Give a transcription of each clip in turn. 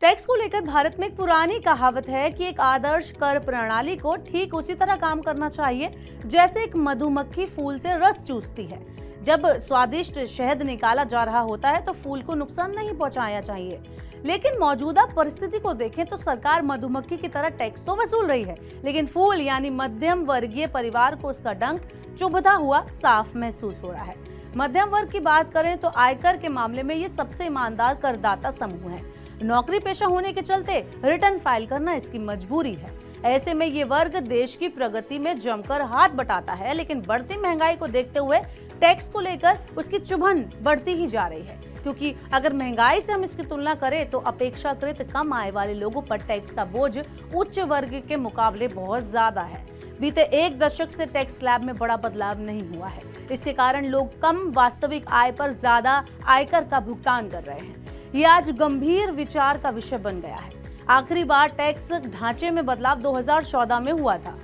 Tax को लेकर भारत में एक पुरानी कहावत है कि एक आदर्श कर प्रणाली को ठीक उसी तरह काम करना चाहिए जैसे एक मधुमक्खी फूल से रस चूसती है। जब स्वादिष्ट शहद निकाला जा रहा होता है तो फूल को नुकसान नहीं पहुंचाया चाहिए, लेकिन मौजूदा परिस्थिति को देखें तो सरकार मधुमक्खी की तरह टैक्स तो वसूल रही है, लेकिन फूल यानी मध्यम वर्गीय परिवार को उसका डंक चुभता हुआ साफ महसूस हो रहा है। मध्यम वर्ग की बात करें तो आयकर के मामले में ये सबसे ईमानदार करदाता समूह है। नौकरी पेशा होने के चलते रिटर्न फाइल करना इसकी मजबूरी है। ऐसे में ये वर्ग देश की प्रगति में जमकर हाथ बटाता है, लेकिन बढ़ती महंगाई को देखते हुए टैक्स को लेकर उसकी चुभन बढ़ती ही जा रही है, क्योंकि अगर महंगाई से हम इसकी तुलना करें तो अपेक्षाकृत कम आय वाले लोगों पर टैक्स का बोझ उच्च वर्ग के मुकाबले बहुत ज्यादा है। बीते एक दशक से टैक्स स्लैब में बड़ा बदलाव नहीं हुआ है। इसके कारण लोग कम वास्तविक आय पर ज्यादा आयकर का भुगतान कर रहे हैं। ये आज गंभीर विचार का विषय बन गया है। आखिरी बार टैक्स ढांचे में बदलाव 2014 में हुआ था।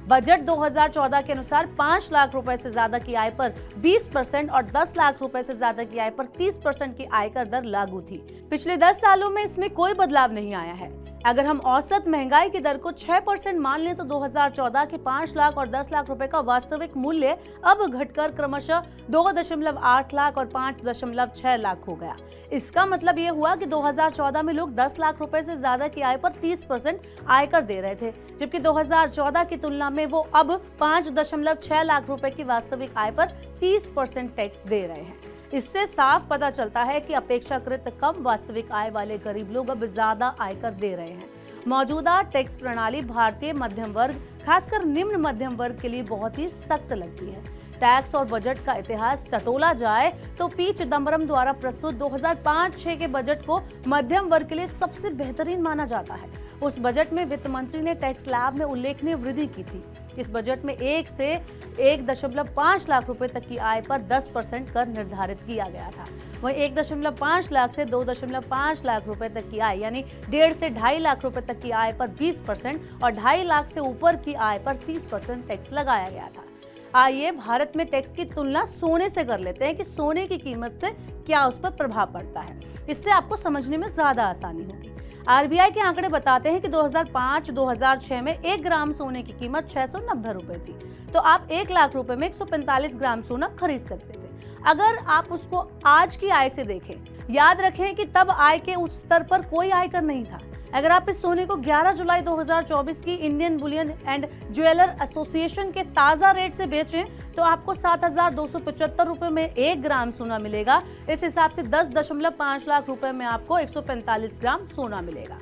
बजट 2014 के अनुसार 5 लाख रुपए से ज्यादा की आय पर 20% और 10 लाख रुपए से ज्यादा की आय पर 30% की आयकर दर लागू थी। पिछले 10 सालों में इसमें कोई बदलाव नहीं आया है। अगर हम औसत महंगाई की दर को 6% मान लें तो 2014 के 5 लाख और 10 लाख रुपए का वास्तविक मूल्य अब घटकर क्रमशः 2.8 लाख और 5.6 लाख हो गया। इसका मतलब ये हुआ कि 2014 में लोग 10 लाख रुपए से ज्यादा की आय पर 30% आयकर दे रहे थे, जबकि 2014 की तुलना में वो अब 5.6 लाख रुपए की वास्तविक आय पर 30% टैक्स दे रहे हैं। इससे साफ पता चलता है कि अपेक्षाकृत कम वास्तविक आय वाले गरीब लोग अब ज्यादा आयकर दे रहे हैं। मौजूदा टैक्स प्रणाली भारतीय मध्यम वर्ग, खासकर निम्न मध्यम वर्ग के लिए बहुत ही सख्त लगती है। टैक्स और बजट का इतिहास टटोला जाए तो पी चिदम्बरम द्वारा प्रस्तुत 2005-06 के बजट को मध्यम वर्ग के लिए सबसे बेहतरीन माना जाता है। उस बजट में वित्त मंत्री ने टैक्स स्लैब में उल्लेखनीय वृद्धि की थी। इस बजट में 1 से 1.5 लाख रुपए तक की आय पर 10% कर निर्धारित किया गया था। वहीं 1.5 लाख से 2.5 लाख रुपए तक की आय यानी 1.5 से 2.5 लाख रुपए तक की आय पर 20% और 2.5 लाख से ऊपर की आय पर 30% टैक्स लगाया गया था। आइए भारत में टैक्स की तुलना सोने से कर लेते हैं कि सोने की कीमत से क्या उस पर प्रभाव पड़ता है। इससे आपको समझने में ज्यादा आसानी होगी। आरबीआई के आंकड़े बताते हैं कि 2005-2006 में 1 ग्राम सोने की कीमत 690 रुपए थी, तो आप 1 लाख रुपए में 145 ग्राम सोना खरीद सकते थे। अगर आप उसको आज की आय से देखें, याद रखें कि तब आय के उच्च स्तर पर कोई आयकर नहीं था। अगर आप इस सोने को 11 जुलाई 2024 की Indian Boolean and jeweller association के ताजा रेट से बेचें तो आपको 7,275 रुपए में 1 ग्राम सोना मिलेगा। इस हिसाब से 10.5 लाख रुपए में आपको 145 ग्राम सोना मिलेगा।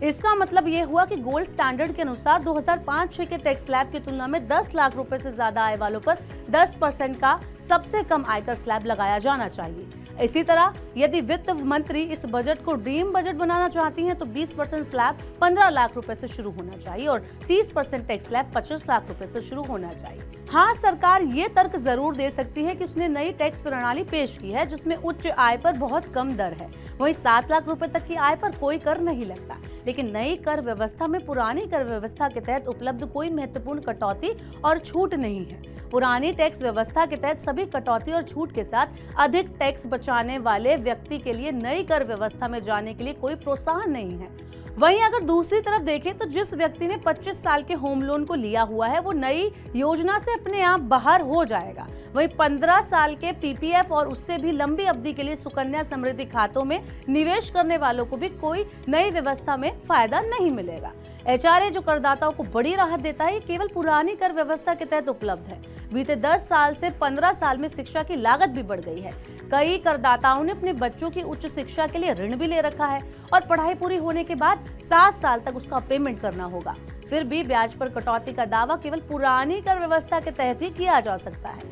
इसका मतलब ये हुआ कि गोल्ड स्टैंडर्ड के अनुसार 2005-06 के टैक्स स्लैब की तुलना में 10 लाख रुपए से ज्यादा आय वालों पर 10% का सबसे कम आयकर स्लैब लगाया जाना चाहिए। इसी तरह यदि वित्त मंत्री इस बजट को ड्रीम बजट बनाना चाहती हैं तो 20% स्लैब 15 लाख रुपए से शुरू होना चाहिए और 30% टैक्स स्लैब 25 लाख रुपए से शुरू होना चाहिए। हाँ, सरकार ये तर्क जरूर दे सकती है कि उसने नई टैक्स प्रणाली पेश की है जिसमें उच्च आय पर बहुत कम दर है। वहीं 7 लाख रुपए तक की आय पर कोई कर नहीं लगता, लेकिन नई कर व्यवस्था में पुरानी कर व्यवस्था के तहत उपलब्ध कोई महत्वपूर्ण कटौती और छूट नहीं है। पुरानी टैक्स व्यवस्था के तहत सभी कटौती और छूट के साथ अधिक टैक्स बचाने वाले व्यक्ति के लिए नई कर व्यवस्था में जाने के लिए कोई प्रोत्साहन नहीं है। वहीं अगर दूसरी तरफ देखें तो जिस व्यक्ति ने 25 साल के होम लोन को लिया हुआ है वो नई योजना से अपने आप बाहर हो जाएगा। वहीं 15 साल के पीपीएफ और उससे भी लंबी अवधि के लिए सुकन्या समृद्धि खातों में निवेश करने वालों को भी कोई नई व्यवस्था में फायदा नहीं मिलेगा। एचआरए जो करदाताओं को बड़ी राहत देता है, केवल पुरानी कर व्यवस्था के तहत उपलब्ध है। बीते 10 साल से 15 साल में शिक्षा की लागत भी बढ़ गई है। कई करदाताओं ने अपने बच्चों की उच्च शिक्षा के लिए ऋण भी ले रखा है और पढ़ाई पूरी होने के बाद 7 साल तक उसका पेमेंट करना होगा। फिर भी ब्याज पर कटौती का दावा केवल पुरानी कर व्यवस्था के तहत ही किया जा सकता है।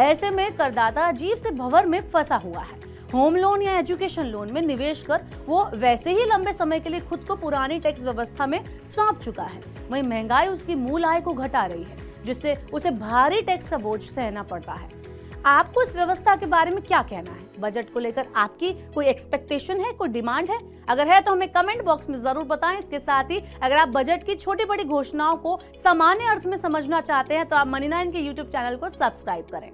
ऐसे में करदाता अजीब से भंवर में फंसा हुआ है। होम लोन या एजुकेशन लोन में निवेश कर वो वैसे ही लंबे समय के लिए खुद को पुरानी टैक्स व्यवस्था में सौंप चुका है। वहीं महंगाई उसकी मूल आय को घटा रही है, जिससे उसे भारी टैक्स का बोझ सहना पड़ता है। आपको इस व्यवस्था के बारे में क्या कहना है? बजट को लेकर आपकी कोई एक्सपेक्टेशन है, कोई डिमांड है? अगर है तो हमें कमेंट बॉक्स में जरूर बताएं। इसके साथ ही अगर आप बजट की छोटी बड़ी घोषणाओं को सामान्य अर्थ में समझना चाहते हैं तो आप मनी9 के यूट्यूब चैनल को सब्सक्राइब करें।